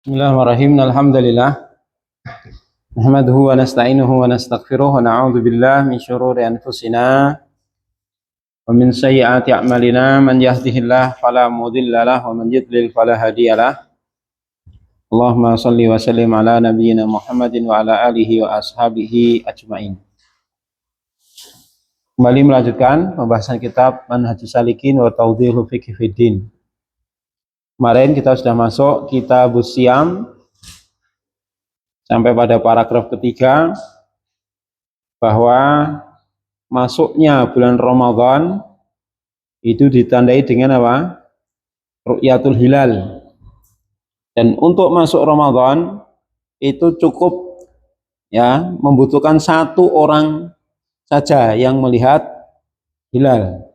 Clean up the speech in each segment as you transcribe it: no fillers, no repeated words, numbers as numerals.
Bismillahirrahmanirrahim. Alhamdulillah. Nahmaduhu wa nasta'inuhu wa nastaghfiruh wa na'udzu billahi min syururi anfusina wa min sayyiati a'malina. Man yahdihillahu fala mudhillalah wa man yudlil fala hadiyalah. Allahumma shalli wa sallim ala nabiyyina Muhammadin wa ala alihi wa ashabihi ajmain. Kembali melanjutkan pembahasan kitab Manhajus Salikin wa Tawdihul Fiqh Fiddin. Kemarin kita sudah masuk Kitabus Shiyam sampai pada paragraf ketiga, bahwa masuknya bulan Ramadan itu ditandai dengan apa? Ru'yatul hilal. Dan untuk masuk Ramadan itu cukup ya, membutuhkan satu orang saja yang melihat hilal.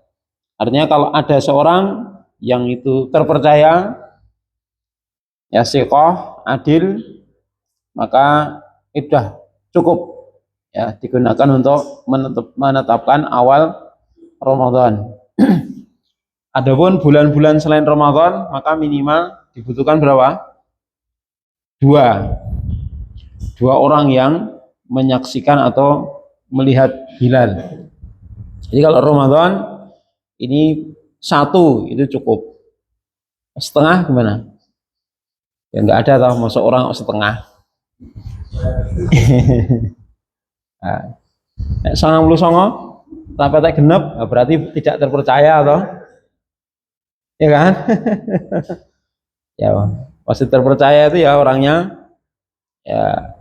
Artinya kalau ada seorang yang itu terpercaya, ya siqah, adil, maka itu sudah cukup ya digunakan untuk menetapkan awal Ramadan. Adapun bulan-bulan selain Ramadan, maka minimal dibutuhkan berapa? Dua orang yang menyaksikan atau melihat hilal. Jadi kalau Ramadan ini satu itu cukup. Setengah gimana? Ya nggak ada tahu masuk orang setengah. Nah, 99 sampai genep berarti tidak terpercaya atau ya kan? Ya pasti terpercaya itu ya orangnya ya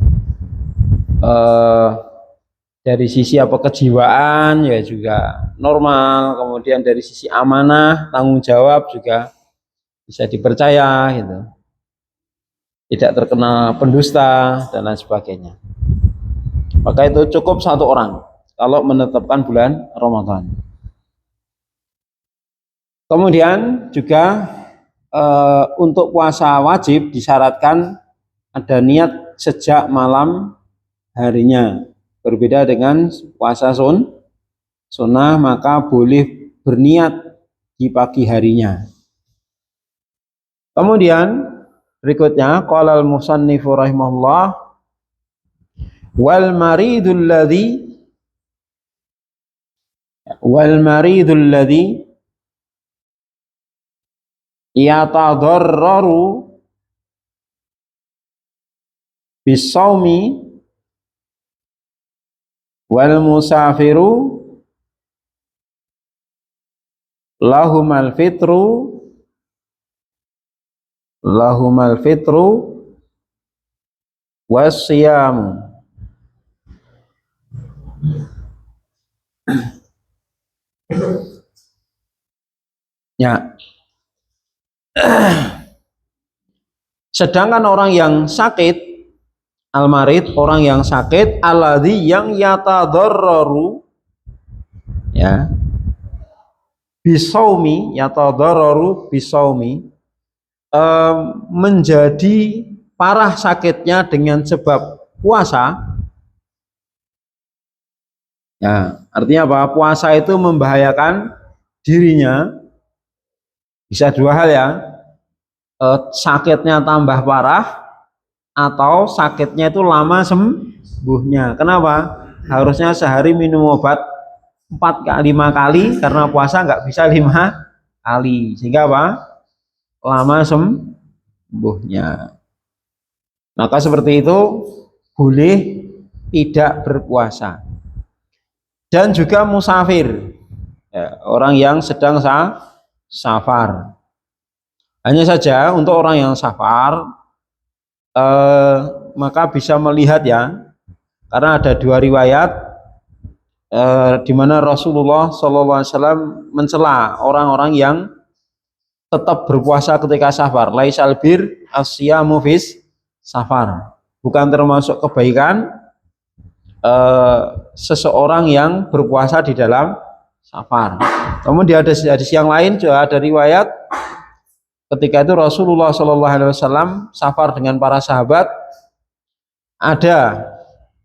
dari sisi apa kejiwaan ya juga normal, kemudian dari sisi amanah, tanggung jawab juga bisa dipercaya gitu. Tidak terkena pendusta dan lain sebagainya. Maka itu cukup satu orang kalau menetapkan bulan Ramadan. Kemudian juga untuk puasa wajib disyaratkan ada niat sejak malam harinya. Berbeda dengan puasa sunnah, maka boleh berniat di pagi harinya. Kemudian berikutnya qala al-musannifu rahimahullah wal maridul ladzi yatadarraru bisawmi wal musafiru lahumal fitru wasiyam. Ya. Sedangkan orang yang sakit, al-marid, orang yang sakit, alladzi yang yatadarraru ya bisawmi, yatadarraru bisawmi, menjadi parah sakitnya dengan sebab puasa. Ya, artinya apa? Puasa itu membahayakan dirinya. Bisa dua hal ya. Sakitnya tambah parah atau sakitnya itu lama sembuhnya. Kenapa? Harusnya sehari minum obat 4-5 kali, karena puasa nggak bisa 5 kali. Sehingga apa? Lama sembuhnya. Maka seperti itu boleh tidak berpuasa. Dan juga musafir ya, orang yang sedang safar. Hanya saja untuk orang yang safar maka bisa melihat ya, karena ada dua riwayat di mana Rasulullah SAW mencela orang-orang yang tetap berpuasa ketika safar. Laisal bir asyamu fis safar. Bukan termasuk kebaikan seseorang yang berpuasa di dalam safar. Kemudian ada hadis yang lain juga ada riwayat ketika itu Rasulullah SAW safar dengan para sahabat, ada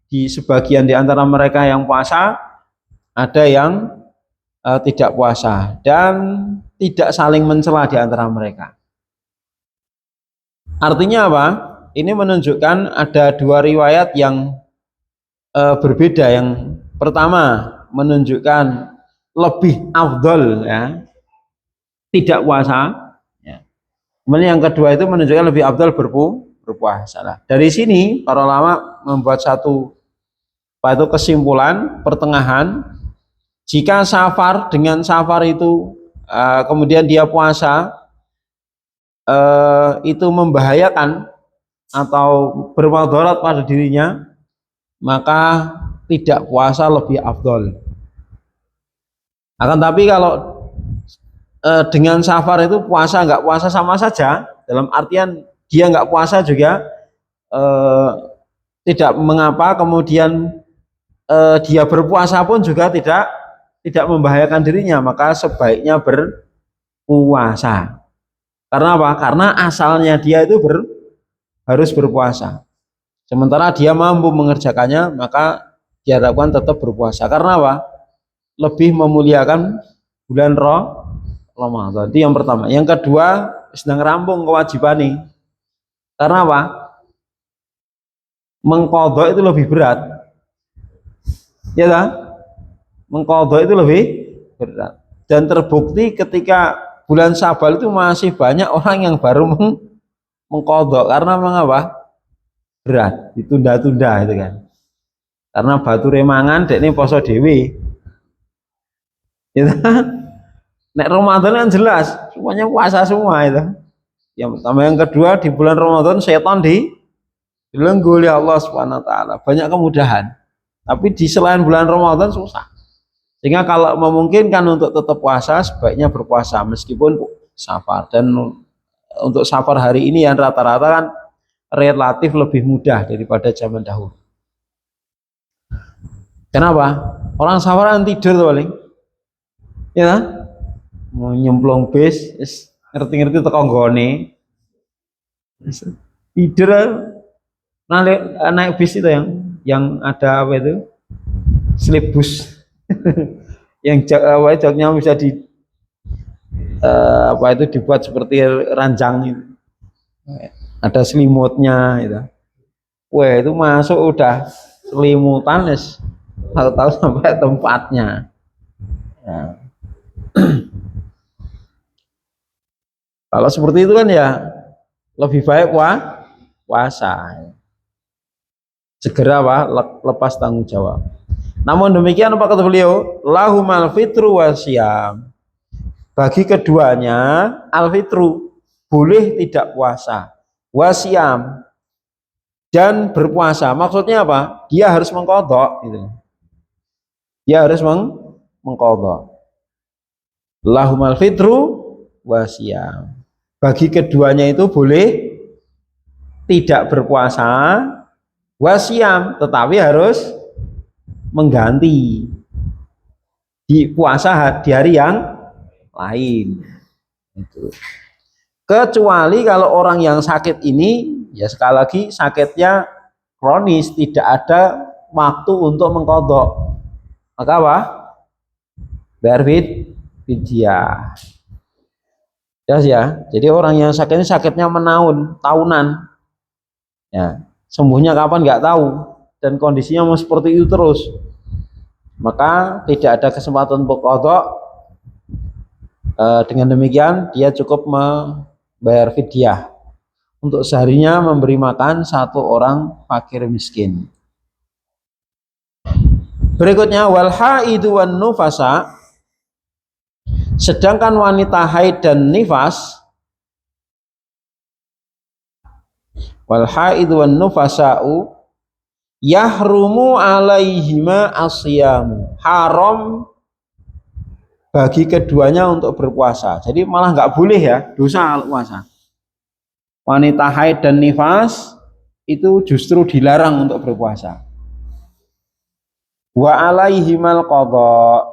di sebagian di antara mereka yang puasa, ada yang tidak puasa, dan tidak saling mencela di antara mereka. Artinya apa? Ini menunjukkan ada dua riwayat yang berbeda. Yang pertama menunjukkan lebih afdol ya tidak puasa ya. Kemudian yang kedua itu menunjukkan lebih afdal berpuasa. Nah, dari sini para ulama membuat satu kesimpulan pertengahan, jika safar dengan safar itu kemudian dia puasa itu membahayakan atau bermudarat pada dirinya, maka tidak puasa lebih afdol. Akan tapi kalau dengan safar itu puasa nggak puasa sama saja, dalam artian dia nggak puasa juga tidak mengapa, kemudian dia berpuasa pun juga tidak membahayakan dirinya, maka sebaiknya berpuasa. Karena apa? Karena asalnya dia itu harus berpuasa. Sementara dia mampu mengerjakannya, maka diharapkan tetap berpuasa. Karena apa? Lebih memuliakan bulan Ramadan. Itu yang pertama. Yang kedua, sedang rampung kewajiban nih. Karena apa? Mengqadha itu lebih berat. Ya kan? Mengqadha itu lebih berat. Dan terbukti ketika bulan Syawal itu masih banyak orang yang baru mengqadha. Karena mengapa? Berat, ditunda-tunda itu kan. Karena batu remangan dek ini poso dewi. Ya kan? Nek Ramadan kan jelas, semuanya puasa semua itu. Yang pertama, yang kedua, di bulan Ramadan setan dilenggu oleh Allah Subhanahu wa taala. Banyak kemudahan. Tapi di selain bulan Ramadan susah. Sehingga kalau memungkinkan untuk tetap puasa, sebaiknya berpuasa meskipun safar. Dan untuk safar hari ini yang rata-rata kan relatif lebih mudah daripada zaman dahulu. Kenapa? Orang safar kan tidur tuh paling. Ya, mau nyemplung bis, ngerti-ngerti teko nggone. Tidur naik bis itu yang ada apa itu? Slip bus. Yang joknya bisa apa itu dibuat seperti ranjang itu. Ada selimutnya itu. Wah, itu masuk udah selimutan tahu-tahu sampai tempatnya. Ya. Kalau seperti itu kan ya lebih baik puasa. Segera lepas tanggung jawab. Namun demikian apa kata beliau? Lahumal fitru wasyam. Bagi keduanya al-fitru boleh tidak puasa, wasyam dan berpuasa. Maksudnya apa? Dia harus mengqadha gitu. Dia harus mengqadha. Lahumal fitru wasyam. Bagi keduanya itu boleh tidak berpuasa, wasyam, tetapi harus mengganti di puasa di hari yang lain. Itu. Kecuali kalau orang yang sakit ini, ya sekali lagi sakitnya kronis, tidak ada waktu untuk mengqadha. Maka apa? Bayar fidyah. Ya. Jadi orang yang sakit ini sakitnya tahunan. Ya, sembuhnya kapan nggak tahu dan kondisinya mau seperti itu terus. Maka tidak ada kesempatan untuk qadha. Dengan demikian dia cukup membayar fidyah untuk seharinya memberi makan satu orang fakir miskin. Berikutnya wal haidu wan nufasa, sedangkan wanita haid dan nifas, wal haidu wan nufasa'u yahrumu alaihima asyamu, haram bagi keduanya untuk berpuasa. Jadi malah nggak boleh ya, dosa kalau puasa. Wanita haid dan nifas itu justru dilarang untuk berpuasa. Wa alaihimal qadha,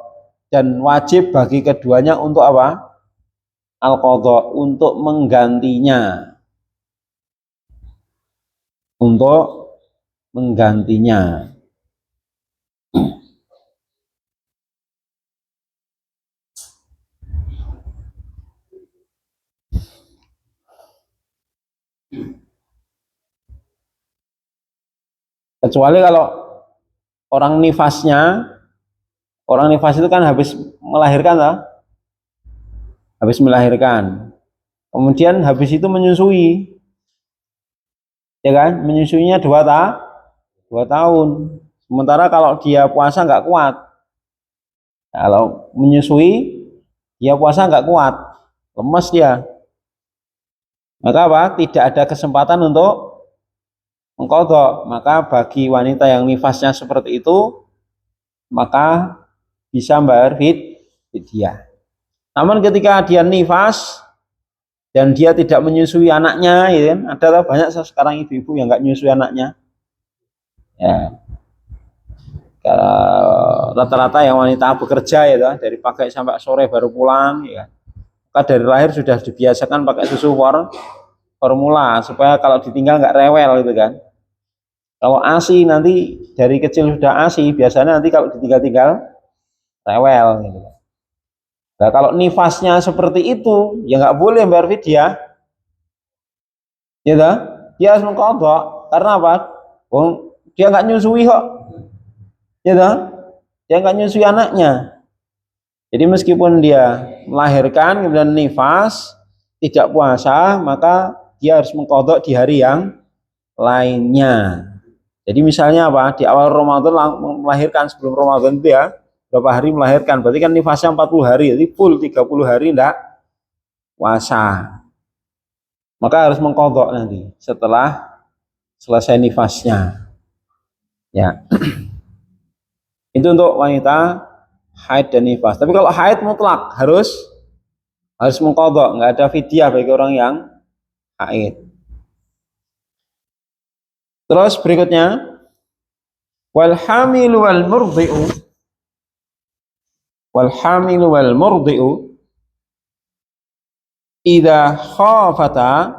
dan wajib bagi keduanya untuk apa? Al qadha, untuk menggantinya. Untuk menggantinya. Kecuali kalau orang nifasnya, orang nifas itu kan habis melahirkan, toh? Habis melahirkan. Kemudian habis itu menyusui, ya kan? Menyusuinya 2 tahun. Sementara kalau dia puasa nggak kuat. Kalau menyusui, dia puasa nggak kuat, lemes dia. Maka apa? Tidak ada kesempatan untuk mengqadha. Maka bagi wanita yang nifasnya seperti itu, maka bisa membayar fidyah. Namun ketika dia nifas dan dia tidak menyusui anaknya, ya kan? Ada banyak sekarang ibu-ibu yang nggak menyusui anaknya. Ya, rata-rata yang wanita bekerja ya, dari pagi sampai sore baru pulang, ya. Maka dari lahir sudah dibiasakan pakai susu formula supaya kalau ditinggal nggak rewel gitu kan. Kalau ASI nanti dari kecil sudah ASI, biasanya nanti kalau ditinggal-tinggal rewel gitu. Nah, kalau nifasnya seperti itu, ya nggak boleh bayar fidyah. Ya, dia harus mengqadha. Karena apa? Dia nggak nyusui kok. Ya, dia nggak nyusui anaknya. Jadi meskipun dia melahirkan kemudian nifas, tidak puasa, maka dia harus mengqadha di hari yang lainnya. Jadi misalnya apa? Di awal Ramadan melahirkan, sebelum Ramadan itu ya, berapa hari melahirkan, berarti kan nifasnya 40 hari, jadi full 30 hari enggak puasa. Maka harus mengqadha nanti setelah selesai nifasnya. Ya. Itu untuk wanita haid dan nifas. Tapi kalau haid mutlak harus mengqadha, enggak ada fidyah bagi orang yang haid. Terus berikutnya, wal hamilu wal murdi'u idza khafata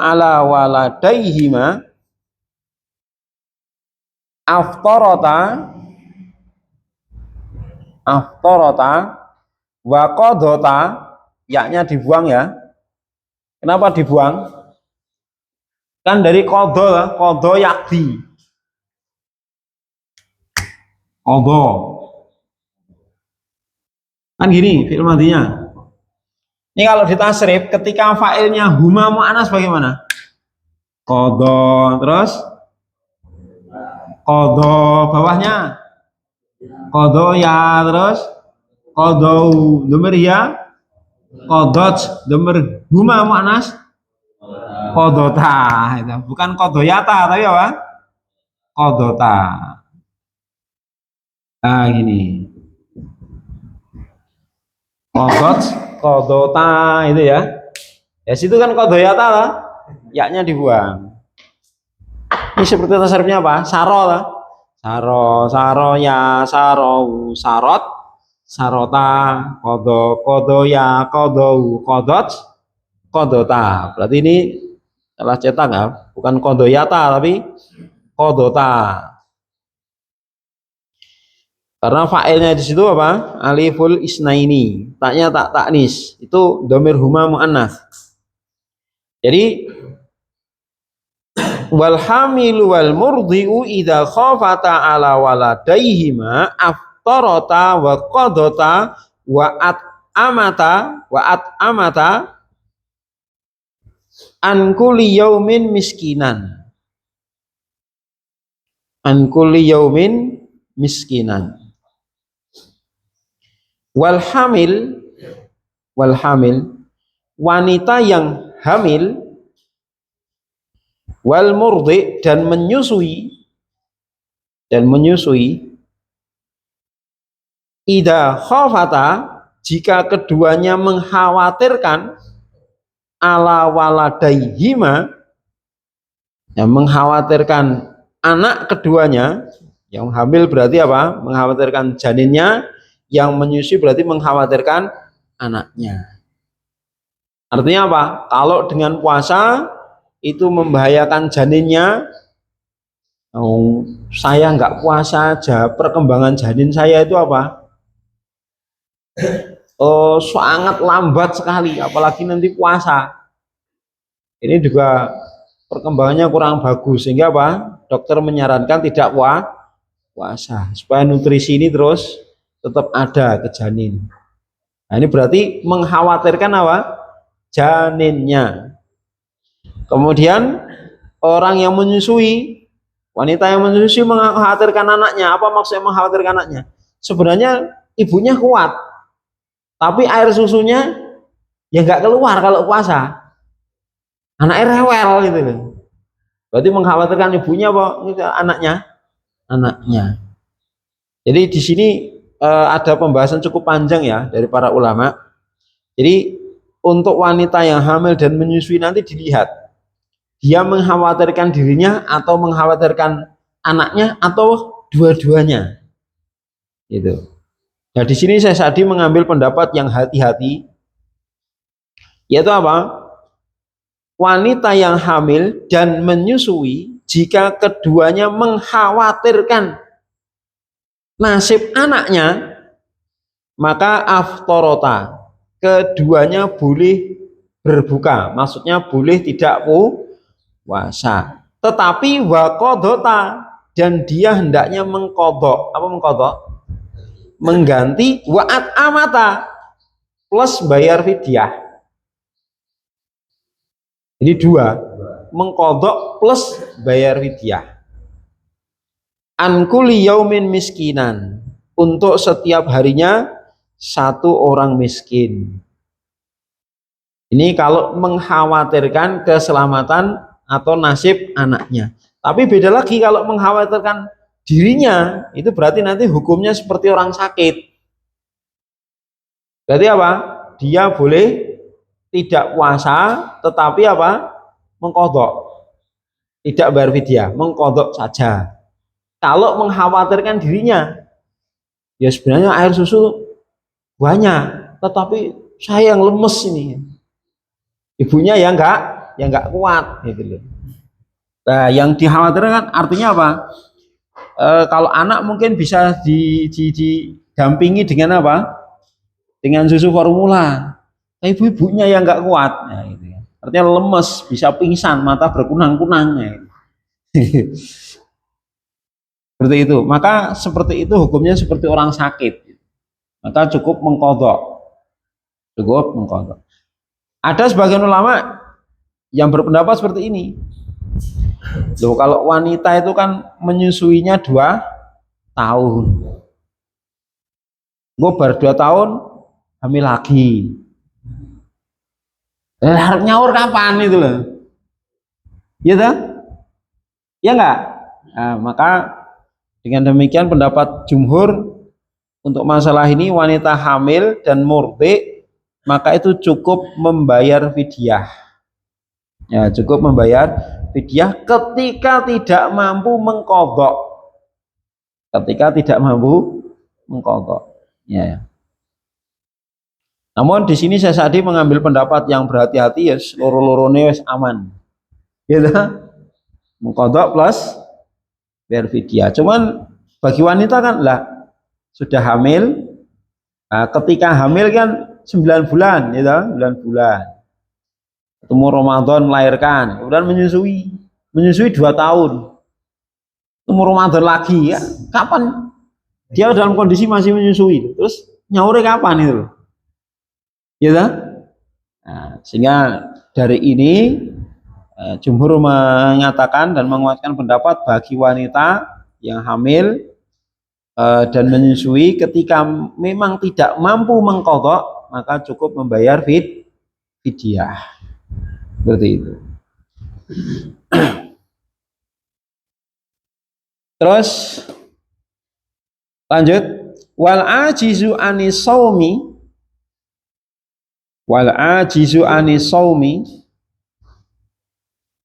ala waladaihima aftarata wa qadota, yaknya dibuang ya. Kenapa dibuang? Kan dari qadha yakdi. Qadha. Kan gini fi'il madhinya. Ini kalau ditasrif ketika fa'ilnya huma mu'annas bagaimana? Qadha, terus qadha bawahnya qadha ya, terus qadau dhamir ya, qadhat dhamir huma mu'annas qadhata, itu bukan qadhayata tapi apa? Qadhata. Nah gini, qadhat qadhata itu ya. Ya situ kan qadhayata lah, yaknya dibuang. Ini seperti tasarifnya apa? Saro lah. Saro ya, sarau, sarot, sarota, kodo ya, kodou, kodot, kodota. Berarti ini salah cetak ya, bukan kodoyata tapi kodota. Karena fa'ilnya di situ apa? Aliful isnaini, taknya tak taknis. Itu dhamir huma mu'annas. Jadi wal hamilu wal murdi'u idza khafata ala waladaihima aftarata wa qadata wa amata an kulli yaumin miskinan, an kulli yaumin miskinan. Wal hamil wanita yang hamil, wal murdi dan menyusui idza khafata jika keduanya mengkhawatirkan ala waladaihima, yang mengkhawatirkan anak keduanya. Yang hamil berarti apa? Mengkhawatirkan janinnya, yang menyusui berarti mengkhawatirkan anaknya. Artinya apa? Kalau dengan puasa itu membahayakan janinnya, saya nggak puasa aja, perkembangan janin saya itu apa? Sangat lambat sekali, apalagi nanti puasa. Ini juga perkembangannya kurang bagus, sehingga apa? Dokter menyarankan tidak puasa supaya nutrisi ini terus tetap ada ke janin. Nah, ini berarti mengkhawatirkan apa? Janinnya. Kemudian orang yang menyusui, wanita yang menyusui mengkhawatirkan anaknya. Apa maksudnya mengkhawatirkan anaknya? Sebenarnya ibunya kuat, tapi air susunya ya nggak keluar kalau puasa. Anaknya rewel gitu loh. Berarti mengkhawatirkan ibunya apa? Anaknya. Jadi di sini ada pembahasan cukup panjang ya dari para ulama. Jadi untuk wanita yang hamil dan menyusui nanti dilihat dia mengkhawatirkan dirinya atau mengkhawatirkan anaknya atau dua-duanya. Gitu. Nah di sini saya Sa'di mengambil pendapat yang hati-hati, yaitu apa? Wanita yang hamil dan menyusui jika keduanya mengkhawatirkan nasib anaknya, maka aftorota, keduanya boleh berbuka, maksudnya boleh tidak puasa. Tetapi wakodota, dan dia hendaknya mengkodok. Apa mengkodok? Mengganti wa'at amata plus bayar fidyah. Ini dua, mengkodok plus bayar fidyah. Ankuli yaumin miskinan, untuk setiap harinya satu orang miskin. Ini kalau mengkhawatirkan keselamatan atau nasib anaknya. Tapi beda lagi kalau mengkhawatirkan dirinya, itu berarti nanti hukumnya seperti orang sakit. Berarti apa? Dia boleh tidak puasa, tetapi apa? Mengkodok, tidak bayar fidyah, mengkodok saja. Kalau mengkhawatirkan dirinya, ya sebenarnya air susu banyak, tetapi saya yang lemes ini, ibunya ya enggak kuat gitu loh. Nah, yang dikhawatirkan artinya apa? Kalau anak mungkin bisa didampingi dengan apa? Dengan susu formula. Ibu-ibunya yang enggak kuat, nah, gitu ya. Artinya lemes, bisa pingsan, mata berkunang-kunang. Ya. Seperti itu. Maka seperti itu hukumnya seperti orang sakit. Maka cukup mengkodok. Ada sebagian ulama yang berpendapat seperti ini. Loh, kalau wanita itu kan menyusuinya 2 tahun. Gue baru 2 tahun hamil lagi. Harus nyaur kapan itu loh? Ya toh? Ya enggak? Nah, maka dengan demikian pendapat jumhur untuk masalah ini, wanita hamil dan murdi maka itu cukup membayar fidyah. Ya, cukup membayar fidyah ketika tidak mampu mengkodok. Ya. Namun di sini saya Sa'di mengambil pendapat yang berhati-hati, ya loro-lorone wis aman. Gitu. Mengkodok plus bayar fidyah. Cuman bagi wanita kan lah sudah hamil, nah, ketika hamil kan 9 bulan, gitu, 9 bulan. Ketemu Ramadan melahirkan, kemudian menyusui 2 tahun. Ketemu Ramadan lagi, ya. Kapan dia dalam kondisi masih menyusui? Terus nyaure kapan itu? Gitu. Nah, sehingga dari ini jumhur mengatakan dan menguatkan pendapat bagi wanita yang hamil dan menyusui ketika memang tidak mampu mengkodok, maka cukup membayar fidyah. Seperti itu. Terus lanjut, wal ajizu anis saumi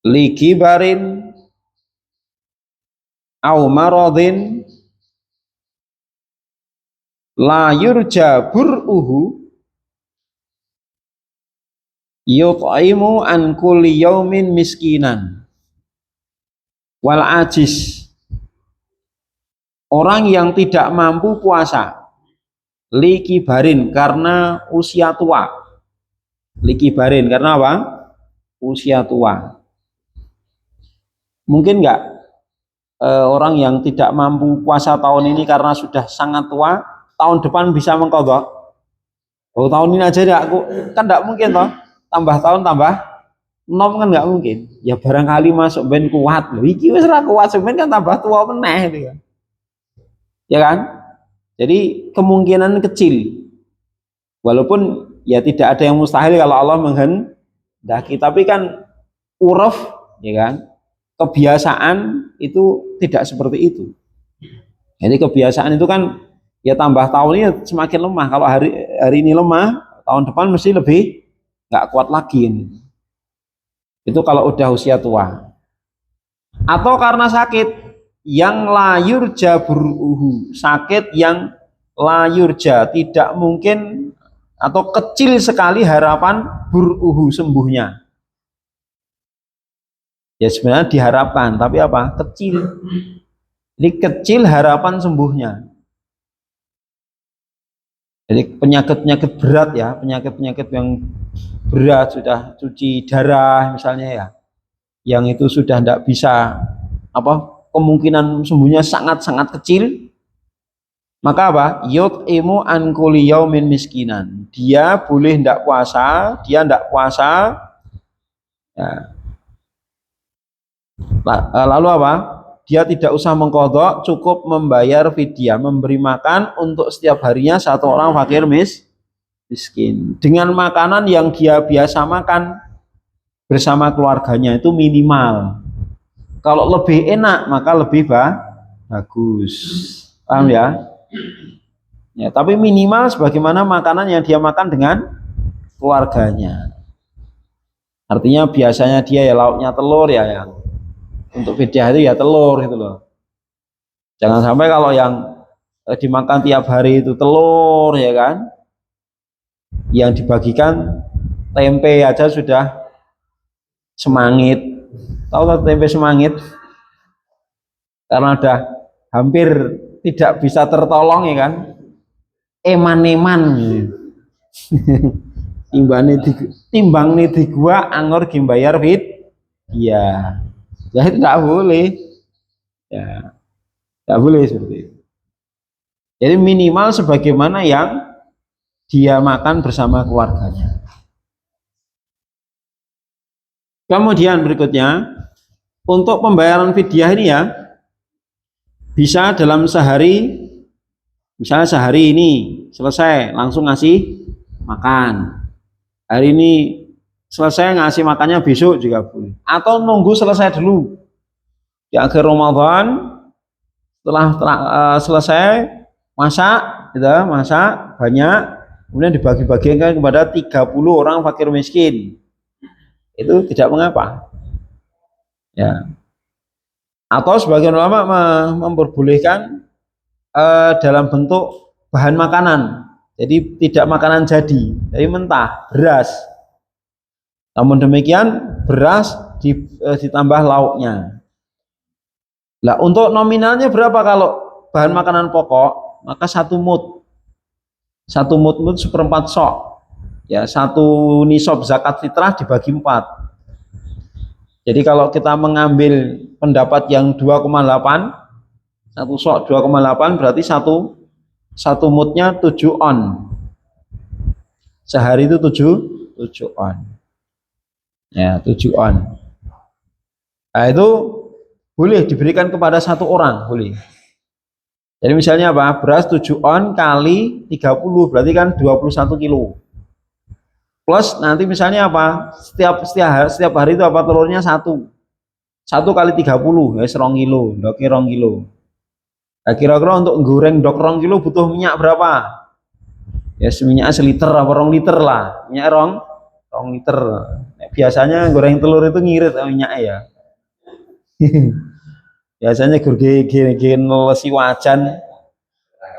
li kibarin au maradin la yurja bur'uhu yut'imu an kulli yaumin miskinan. Wal ajiz, orang yang tidak mampu puasa, li kibarin, karena usia tua. Li kibarin, karena apa? usia tua. Mungkin nggak orang yang tidak mampu puasa tahun ini karena sudah sangat tua, tahun depan bisa mengqadha? Oh, tahun ini aja ya aku kan nggak mungkin toh, tambah tahun tambah nom kan nggak mungkin. Ya barangkali masuk ben kuat loh, iki wis ra kuat semen kan tambah tua meneh gitu kan. Ya kan? Jadi kemungkinan kecil. Walaupun ya tidak ada yang mustahil kalau Allah menghendaki, tapi kan uruf ya kan, kebiasaan itu tidak seperti itu. Jadi kebiasaan itu kan ya tambah tahunnya semakin lemah. Kalau hari ini lemah, tahun depan mesti lebih nggak kuat lagi ini. Itu kalau udah usia tua. Atau karena sakit yang layur jaburuhu, sakit yang layurja, tidak mungkin atau kecil sekali harapan buruhu sembuhnya. Ya sebenarnya diharapkan, tapi apa? Kecil. Ini kecil harapan sembuhnya. Jadi penyakit-penyakit berat ya, penyakit-penyakit yang berat sudah cuci darah misalnya ya, yang itu sudah tidak bisa apa, kemungkinan sembuhnya sangat-sangat kecil. Maka apa? Yut'imu an kulli yaumin miskinan. Dia boleh tidak puasa, dia tidak puasa. Ya. Lalu apa? Dia tidak usah mengqadha, cukup membayar fidyah, memberi makan untuk setiap harinya satu orang fakir miskin. Dengan makanan yang dia biasa makan bersama keluarganya itu minimal. Kalau lebih enak maka lebih bagus. Paham ya? Ya, tapi minimal sebagaimana makanan yang dia makan dengan keluarganya. Artinya biasanya dia ya lauknya telur ya, yang untuk fidyah itu ya telur gitu loh. Jangan sampai kalau yang dimakan tiap hari itu telur ya kan, yang dibagikan tempe aja sudah semangit. Tahu kan tempe semangit? Karena udah hampir tidak bisa tertolong ya kan, eman-eman timbang nih di gua anggur gimbayar fit ya, ya itu tidak boleh ya, tidak boleh seperti itu. Jadi minimal sebagaimana yang dia makan bersama keluarganya. Kemudian berikutnya, untuk pembayaran fidyah ini ya bisa dalam sehari, misalnya sehari ini selesai langsung ngasih makan, hari ini selesai ngasih makannya besok juga boleh, atau nunggu selesai dulu di akhir Ramadan, setelah selesai masak gitu, masak banyak, kemudian dibagi-bagikan kepada 30 orang fakir miskin, itu tidak mengapa ya. Atau sebagian ulama memperbolehkan dalam bentuk bahan makanan, jadi tidak makanan jadi mentah, beras. Namun demikian beras ditambah lauknya. Nah, untuk nominalnya berapa kalau bahan makanan pokok? Maka satu mud seperempat sok ya, satu nisab zakat fitrah dibagi 4. Jadi kalau kita mengambil pendapat yang 2,8, satu sok 2,8 berarti satu mudnya 7 on. Sehari itu 7 on. Ya, 7 on. Nah, itu boleh diberikan kepada satu orang, boleh. Jadi misalnya apa? Beras 7 on kali 30 berarti kan 21 kilo. Plus nanti misalnya apa? Setiap hari itu apa, telurnya 1 kali 30 ya 2 kilo, ndoknya 2 kilo. Nah, kira-kira untuk goreng ndok 2 kilo butuh minyak berapa? Ya minyaknya seliter apa 2 liter lah. Minyak 2 liter. Nah, biasanya goreng telur itu ngirit minyaknya ya. Biasanya gen lesi wajan,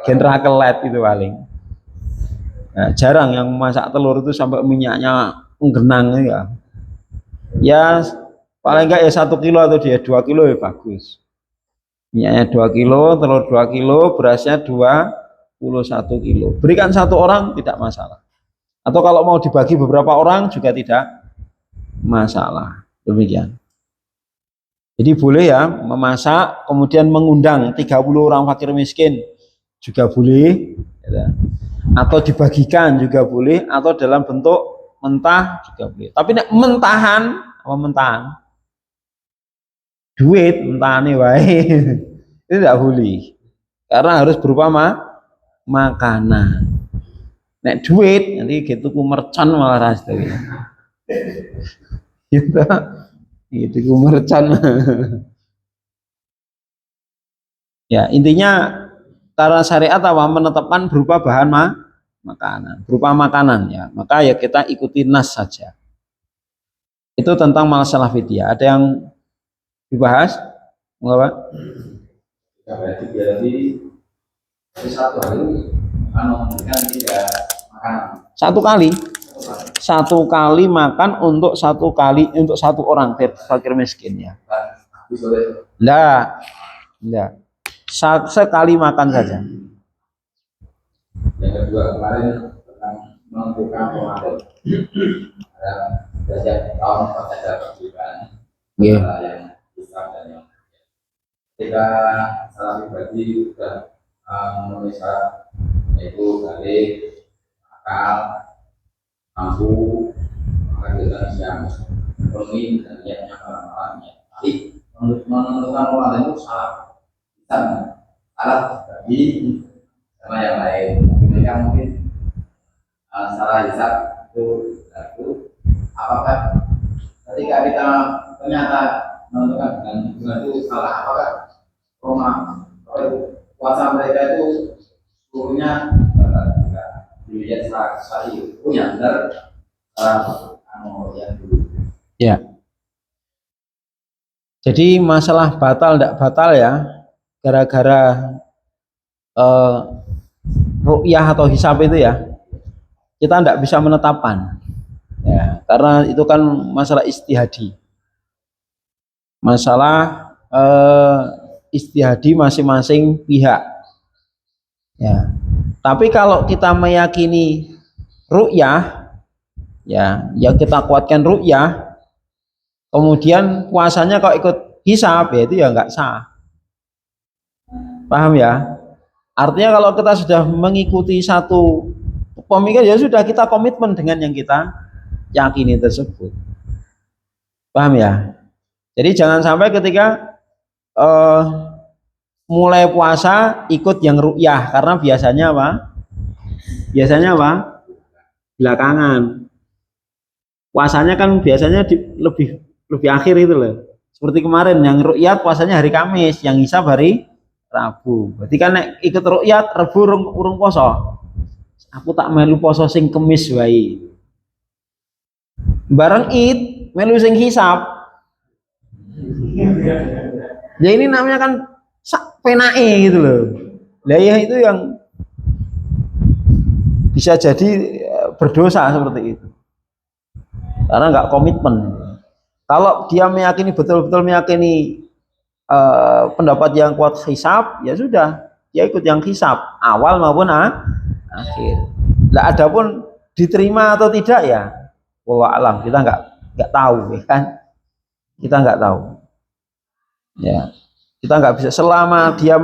gen rakelet itu paling. Nah, jarang yang masak telur itu sampai minyaknya menggenang ya. Ya paling enggak ya 1 kilo atau dia 2 kilo ya bagus. Minyaknya 2 kilo, telur 2 kilo, berasnya 21 kilo. Berikan satu orang tidak masalah. Atau kalau mau dibagi beberapa orang juga tidak masalah. Demikian. Jadi boleh ya memasak, kemudian mengundang 30 orang fakir miskin juga boleh, ya. Atau dibagikan juga boleh, atau dalam bentuk mentah juga boleh. Tapi nek mentahan, apa mentahan? Duit mentahane wae. Itu tidak boleh. Karena harus berupa makanan. Nek duit nanti gitu ku mercon malah rasanya. Gitu. Gitu ku mercon. Ya, intinya karena syariat apa menetapkan berupa bahan makanan, berupa makanan ya. Maka ya kita ikuti nas saja. Itu tentang masalah fidyah. Ada yang dibahas? Enggak, Pak? Ya, berarti satu hari kan tidak makan Satu kali makan untuk satu orang fakir miskin ya. Enggak. Sekali makan saja. Yang kedua kemarin tentang menentukan Ramadan. Sejak tahun ada perbedaan antara yang Islam dan yang ketika salah pribadi sudah memenuhi syarat yaitu balik, akal, mampu, maka kita siang memenuhi dan niatnya malamnya. Tapi menentukan Ramadan itu salah bagi sama yang lain. Mereka mungkin salah hisab itu berlaku. Apakah ketika kita ternyata menentukan dengan itu salah, apakah puasa mereka itu seluruhnya dilihat secara sahih punya benar yang dulu. Ya. Jadi masalah batal tidak batal ya, gara-gara ru'yah atau hisab itu ya, kita tidak bisa menetapkan ya, karena itu kan masalah istihadi, masalah istihadi masing-masing pihak ya. Tapi kalau kita meyakini ru'yah ya, kita kuatkan ru'yah, kemudian puasanya kok ikut hisab ya, itu ya nggak sah. Paham ya? Artinya kalau kita sudah mengikuti satu pemikiran ya sudah, kita komitmen dengan yang kita yakini tersebut. Paham ya? Jadi jangan sampai ketika mulai puasa ikut yang ru'yah, karena biasanya apa? Belakangan. Puasanya kan biasanya lebih akhir itu loh. Seperti kemarin yang ru'yat puasanya hari Kamis, yang hisab hari Rabu. Berarti kan nek ikut ru'yat Rabu urung poso. Aku tak melu poso sing Kamis wae. Bareng Id melu sing hisab. Ya ini namanya kan sak penake gitu loh. Lah ya itu yang bisa jadi berdosa seperti itu. Karena nggak komitmen. Kalau dia meyakini betul-betul meyakini pendapat yang kuat hisab, ya sudah, dia ikut yang hisab awal maupun akhir. Lah adapun diterima atau tidak ya, wallahu alam, kita nggak tahu ya kan, kita nggak tahu. Ya, kita nggak bisa selama dia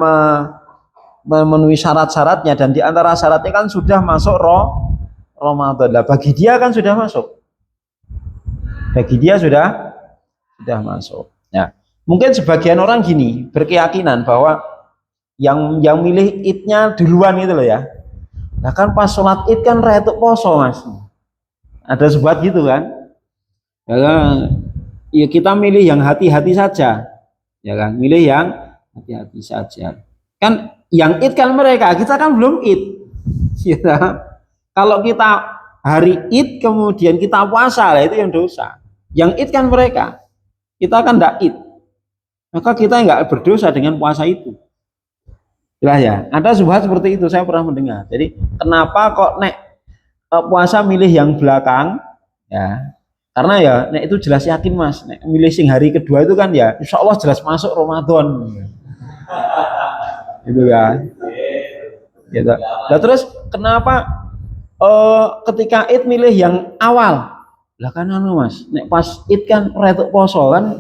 memenuhi syarat-syaratnya, dan di antara syaratnya kan sudah masuk Ramadan. Lah bagi dia kan sudah masuk. Bagi dia sudah masuk. Ya. Mungkin sebagian orang gini berkeyakinan bahwa yang milih idnya duluan itu loh ya. Nah kan pas sholat id kan retuk poso mas. Ada sebat gitu kan. Ya kita milih yang hati-hati saja. Ya kan, milih yang hati-hati saja. Kan yang id kan mereka, kita kan belum id. Ya. Kalau kita hari id kemudian kita puasa, lah itu yang dosa. Yang id kan mereka, kita kan tidak id, maka kita nggak berdosa dengan puasa itu. Jelas ya, ada subhat seperti itu, saya pernah mendengar. Jadi kenapa kok nek puasa milih yang belakang ya, karena ya nek itu jelas yakin mas, nek milih sing hari kedua itu kan ya insya Allah jelas masuk Ramadan gitu kan gitu. Nah terus kenapa ketika id milih yang awal Lah kan anu Mas, nek pas Id kan retuk poso kan.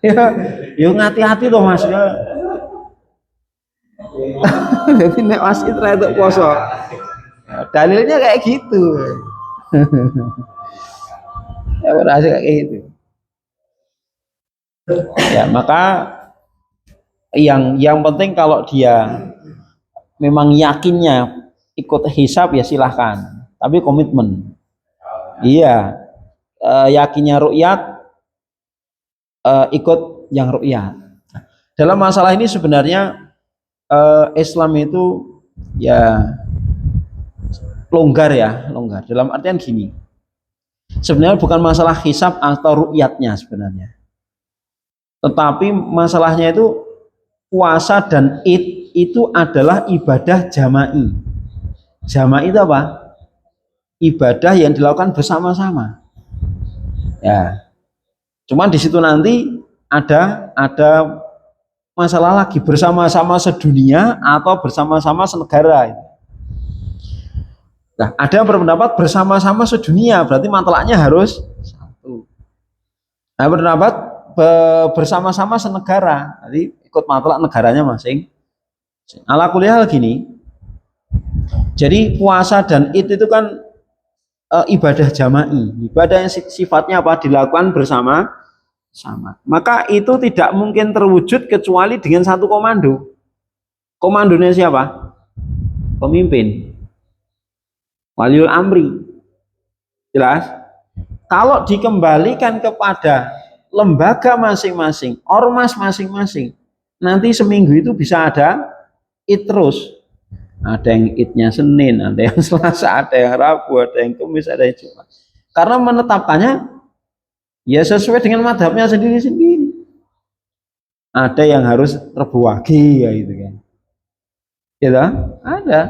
Ya, yo ngati-hati toh Mas ya. Jadi nek pas Id retuk poso. Dalilnya kayak gitu. Ya berhasil kayak gitu. Ya, maka yang penting kalau dia memang yakinnya ikut hisab ya silahkan, tapi komitmen. Iya, yakinnya ru'yat, ikut yang ru'yat. Dalam masalah ini sebenarnya Islam itu ya longgar ya, longgar. Dalam artian gini, sebenarnya bukan masalah hisab atau ru'yatnya sebenarnya, tetapi masalahnya itu puasa dan id itu adalah ibadah jama'i. Jama'i itu apa? Ibadah yang dilakukan bersama-sama. Ya, cuman di situ nanti ada masalah lagi, bersama-sama sedunia atau bersama-sama senegara. Nah, ada yang berpendapat bersama-sama sedunia, berarti matlaknya harus satu. Nah, berpendapat bersama-sama senegara, jadi ikut matlak negaranya masing. Ala kuliah gini, jadi puasa dan id itu kan ibadah jama'i, ibadah yang sifatnya apa? Dilakukan bersama-sama. Maka itu tidak mungkin terwujud kecuali dengan satu komando. Komandonya siapa? Pemimpin. Waliul amri. Jelas? Kalau dikembalikan kepada lembaga masing-masing, ormas masing-masing, nanti seminggu itu bisa ada id terus. Ada yang idnya Senin, ada yang Selasa, ada yang Rabu, ada yang Kamis, ada yang Jumat. Karena menetapkannya ya sesuai dengan madhabnya sendiri-sendiri. Ada yang harus Rebu Wage ya itu kan. Gitu? Ada.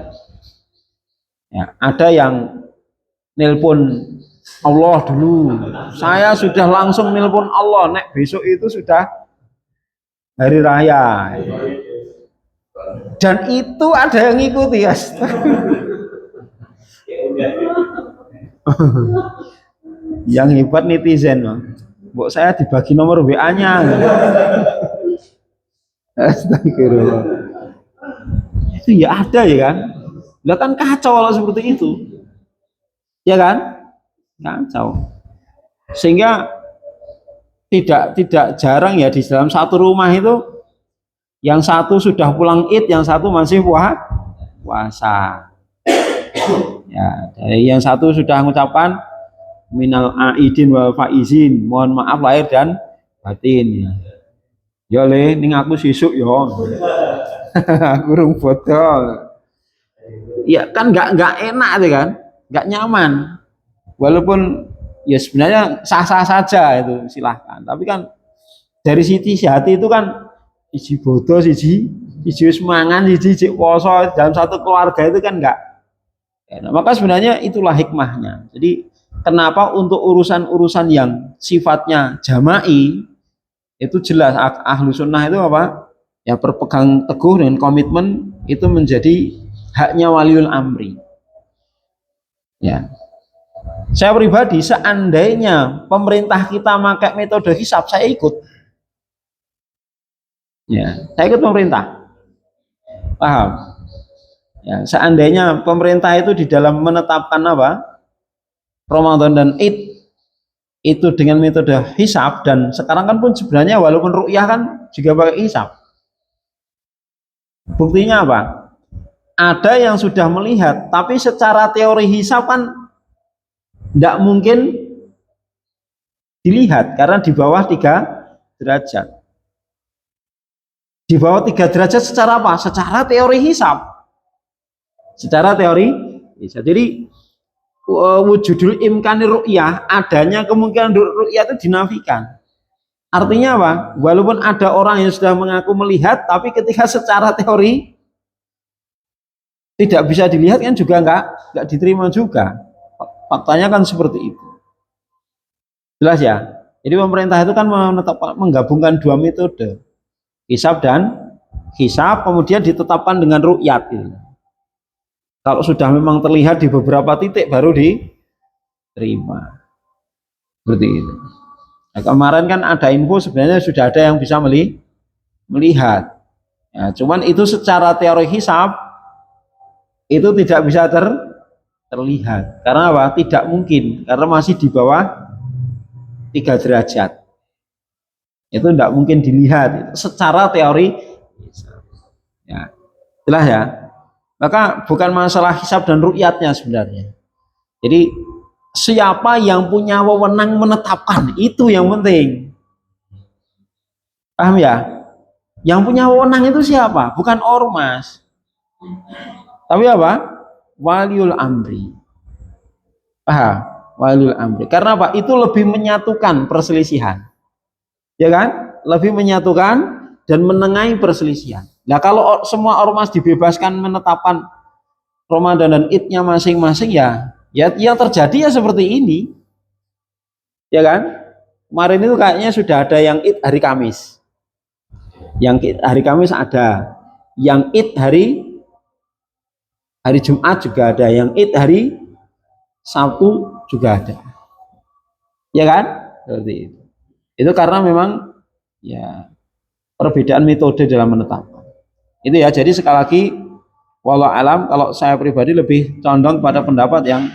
Ya, ada yang nelpon Allah dulu. Saya sudah langsung nelpon Allah. Nek besok itu sudah hari raya. Dan itu ada yang ngikuti ya. Yang hebat netizen loh. Mbok saya dibagi nomor WA-nya. Astagfirullah. Itu ya ada ya kan. Lah kan kacau kalau seperti itu. Ya kan? Kacau. Sehingga tidak jarang ya di dalam satu rumah itu yang satu sudah pulang id, yang satu masih puasa. Ya, dari yang satu sudah mengucapkan minal aidin wal faizin, mohon maaf lahir dan batin. Ya le, ning aku sisuk yo. Aku rung foto. Ya kan nggak enak deh kan, nggak nyaman. Walaupun ya sebenarnya sah-sah saja itu silahkan. Tapi kan dari sisi hati itu kan iji bodoh, iji semangan, iji poso dalam satu keluarga itu kan enggak. Ya, maka sebenarnya itulah hikmahnya. Jadi kenapa untuk urusan-urusan yang sifatnya jama'i itu jelas ahlu sunnah itu apa? Ya berpegang teguh dengan komitmen itu menjadi haknya waliul amri. Ya. Saya pribadi seandainya pemerintah kita pakai metode hisab saya ikut. Ya, saya ikut pemerintah. Paham? Ya, seandainya pemerintah itu di dalam menetapkan apa? Ramadan dan Id itu dengan metode hisab, dan sekarang kan pun sebenarnya walaupun ru'yah kan juga pakai hisab. Buktinya apa? Ada yang sudah melihat, tapi secara teori hisab kan tidak mungkin dilihat karena di bawah 3 derajat. Di bawah 3 derajat secara apa? Secara teori hisab. Secara teori hisab. Jadi wujudul imkani ru'yah, adanya kemungkinan ru'yah itu dinafikan. Artinya apa? Walaupun ada orang yang sudah mengaku melihat, tapi ketika secara teori tidak bisa dilihat kan juga nggak diterima juga. Faktanya kan seperti itu. Jelas ya? Jadi pemerintah itu kan menggabungkan dua metode. Hisab dan hisab, kemudian ditetapkan dengan ru'yat. Kalau sudah memang terlihat di beberapa titik baru terima. Seperti itu. Nah, kemarin kan ada info sebenarnya sudah ada yang bisa melihat. Ya, cuman itu secara teori hisab itu tidak bisa terlihat. Karena apa? Tidak mungkin. Karena masih di bawah 3 derajat. Itu tidak mungkin dilihat. Itu secara teori hisab. Ya, jelas ya. Maka bukan masalah hisab dan ru'yatnya sebenarnya. Jadi siapa yang punya wewenang menetapkan, itu yang penting. Paham ya? Yang punya wewenang itu siapa? Bukan ormas. Tapi apa? Waliul amri. Paham? Waliul amri. Karena apa? Itu lebih menyatukan perselisihan. Ya kan? Lebih menyatukan dan menengahi perselisihan. Nah, kalau semua ormas dibebaskan menetapkan Ramadan dan Idnya masing-masing, ya yang terjadi ya seperti ini, ya kan? Kemarin itu kayaknya sudah ada yang Id hari Kamis, yang Id hari Kamis ada, yang Id hari Jumat juga ada, yang Id hari Sabtu juga ada, ya kan? Seperti itu. Itu karena memang ya perbedaan metode dalam menetapkan. Itu ya. Jadi sekali lagi, walau alam, kalau saya pribadi lebih condong pada pendapat yang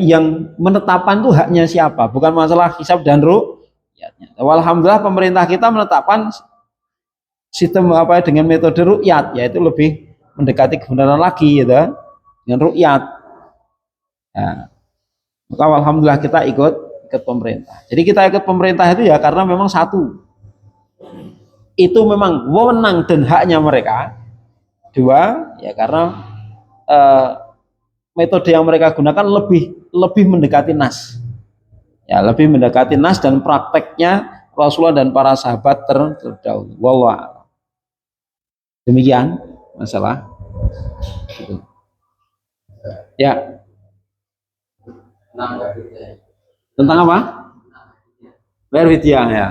yang menetapkan itu haknya siapa, bukan masalah hisab dan ru'yatnya. Alhamdulillah pemerintah kita menetapkan sistem dengan metode ru'yat, yaitu lebih mendekati kebenaran lagi ya, dengan ru'yat. Nah, maka alhamdulillah kita ikut pemerintah. Jadi kita ikut pemerintah itu ya karena memang satu, itu memang wewenang dan haknya mereka. Dua, ya karena metode yang mereka gunakan lebih mendekati nas. Ya, lebih mendekati nas dan prakteknya Rasulullah dan para sahabat terdahulu. Wallah. Demikian masalah. Gitu. Ya. Tentang apa? Bayar fidyah ya.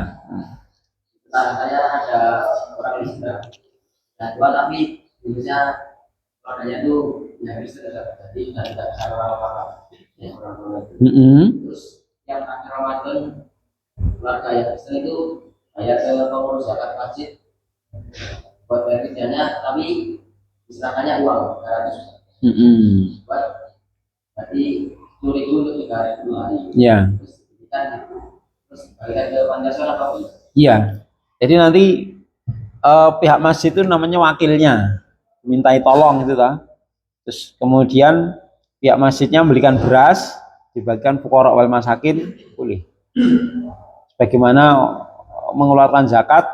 Saya ada orang Islam. Nah, tapi biasanya keluarganya itu yang Kristen jadi tidak ada apa-apa. Ya, orang Terus yang akhir Ramadan keluarga yang Kristen itu bayar ke pengurus zakat masjid buat bayar fidyahnya, tapi diserahkannya uang 300. Buat berarti 10.000 untuk 3 hari. Ya. Terus balikan ke Pancasila apa? Iya. Jadi nanti pihak masjid itu namanya wakilnya, mintai tolong itu ta. Terus kemudian pihak masjidnya memberikan beras, dibagikan fuqara wal masakin, boleh. Sebagaimana mengeluarkan zakat,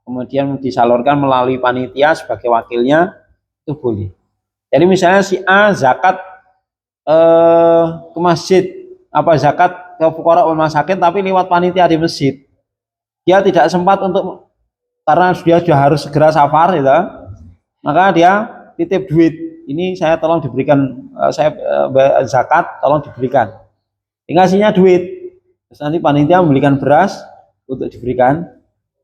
kemudian disalurkan melalui panitia sebagai wakilnya, itu boleh. Jadi misalnya si A zakat ke masjid, zakat ke fuqara wal masakin, tapi lewat panitia di masjid. Dia tidak sempat untuk, karena dia sudah harus segera safar gitu, maka dia titip duit, ini saya tolong diberikan, saya zakat tolong diberikan, dikasihnya duit. Terus nanti panitia memberikan beras untuk diberikan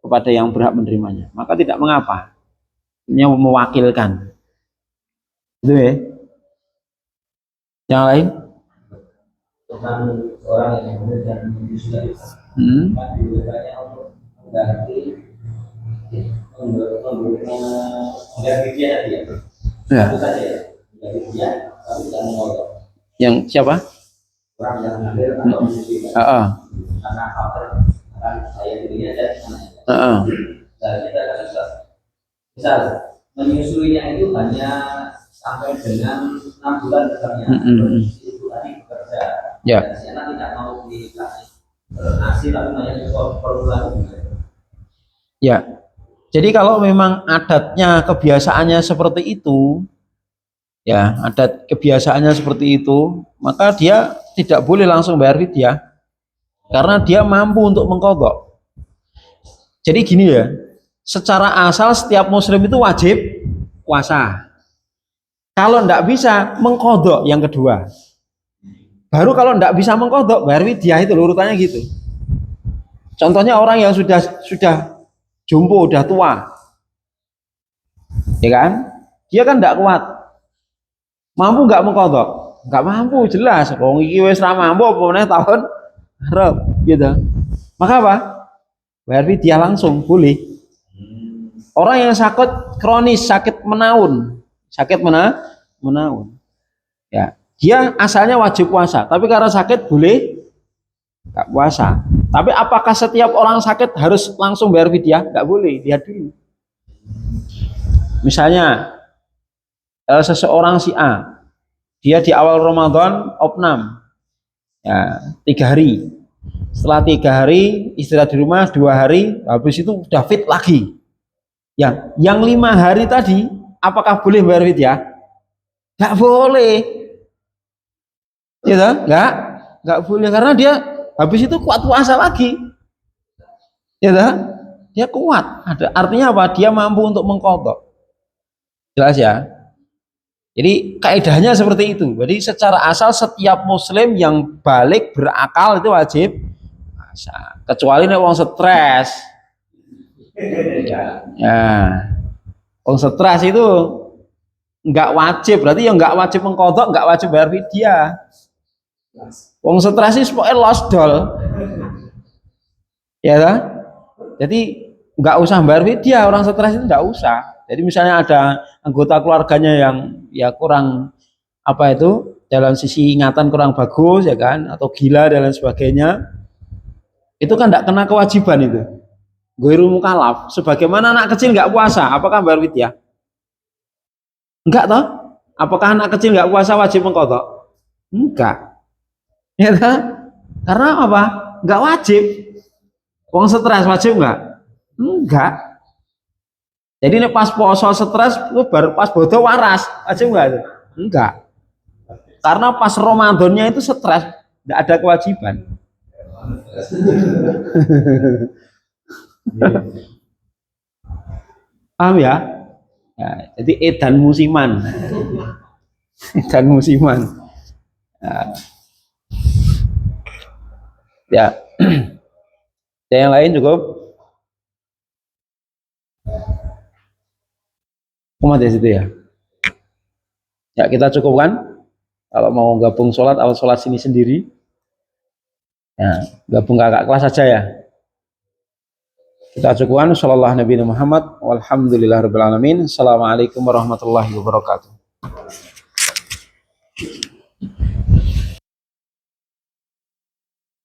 kepada yang berhak menerimanya, maka tidak mengapa, ini mewakilkan itu ya. Yang lain Tentang orang yang kemudian sudah berarti mengganti dia tadi ya. Ya. Itu saja ya. Mengganti dia, tapi tidak mengotot. Yang siapa? Orang yang mengambil atau menyusui. Karena faktor akan saya dirinya aja. Dan kita akan susah. Misal menyusuinya itu hanya sampai dengan 6 bulan misalnya. Itu tadi bekerja. Ya. Dan si anak tidak mau dikasih nasi, tapi banyak perlu lagi. Ya, jadi kalau memang adatnya kebiasaannya seperti itu, ya adat kebiasaannya seperti itu, maka dia tidak boleh langsung bayar fidyah, karena dia mampu untuk mengqadha. Jadi gini ya, secara asal setiap muslim itu wajib puasa. Kalau tidak bisa mengqadha yang kedua. Baru kalau tidak bisa mengqadha bayar fidyah, itu urutannya gitu. Contohnya orang yang sudah jompo, udah tua, ya kan? Dia kan tidak kuat, mampu nggak mengqadha, Enggak mampu jelas. Wong iki wis ra mampu apa meneh tahun ngarep gitu. Maka apa? Bayar fidyah langsung boleh. Orang yang sakit kronis, sakit menaun, menaun. Ya, dia asalnya wajib puasa, tapi karena sakit boleh nggak puasa. Tapi apakah setiap orang sakit harus langsung bayar fidyah? Nggak boleh, lihat dulu. Misalnya seseorang si A, dia di awal Ramadan opnam, ya 3 hari. Setelah 3 hari istirahat di rumah 2 hari, habis itu udah fit lagi. Ya, yang 5 hari tadi, apakah boleh bayar fidyah? Nggak boleh. Ya, nggak boleh karena dia habis itu kuat puasa lagi. Ya, dia kuat. Artinya apa? Dia mampu untuk mengqadha. Jelas ya? Jadi kaidahnya seperti itu. Jadi secara asal setiap muslim yang balik berakal itu wajib puasa. Kecuali nek wong stres. Ya. Wong stres itu enggak wajib, berarti ya enggak wajib mengqadha, enggak wajib bayar fidyah. Wong stres itu pokoknya lost doll. Ya kan? Jadi enggak usah bayar fidyah, orang stres itu enggak usah. Jadi misalnya ada anggota keluarganya yang ya kurang apa itu dalam sisi ingatan kurang bagus ya kan, atau gila dan lain sebagainya, itu kan tidak kena kewajiban itu. Ghairu mukallaf. Sebagaimana anak kecil nggak puasa, apakah bayar fidyah? Enggak toh? Apakah anak kecil nggak puasa wajib mengqadha? Enggak. Ya toh? Karena apa? Nggak wajib. Wong stres wajib nggak? Enggak. Jadi ini pas poso stres, lu baru pas bodoh waras, wajib nggak? Enggak. Karena pas Ramadannya itu stres, nggak ada kewajiban. Paham ya? Ya, jadi edan musiman. Edan musiman. Ya. Yang lain cukup. Umat di situ ya. Ya kita cukupkan. Kalau mau gabung sholat, awal sholat sini sendiri. Ya, gabung kakak kelas saja ya. Kita cukupkan. Sallallahu Nabi Muhammad. Walhamdulillahirabbil alamin. Assalamualaikum warahmatullahi wabarakatuh.